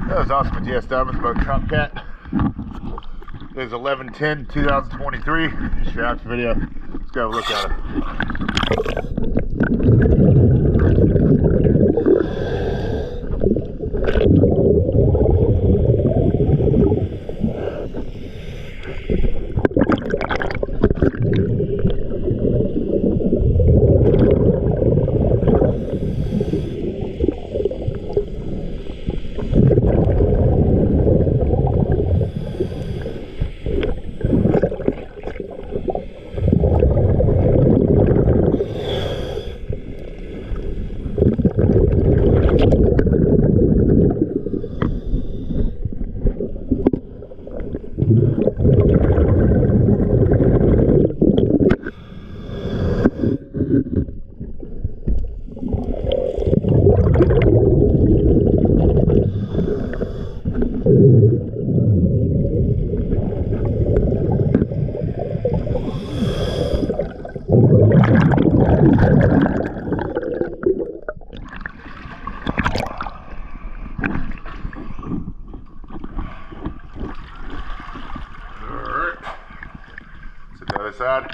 That was awesome with GS Diamonds by Trop Cat. It is 11/10/2023. Straight out the video. Let's go have a look at it. The other side.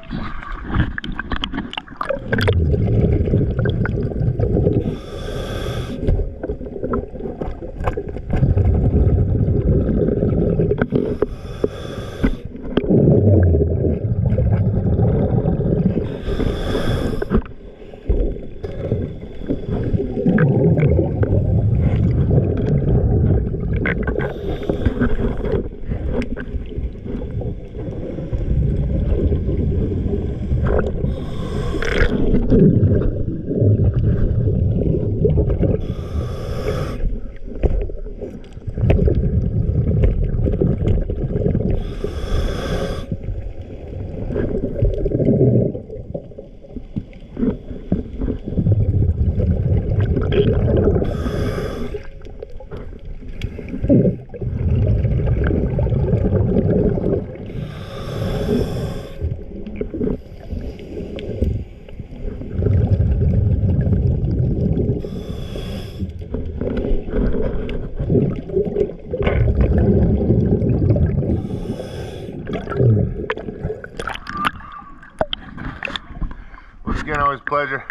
Once again, always a pleasure.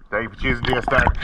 Thank you for choosing GS Diamonds.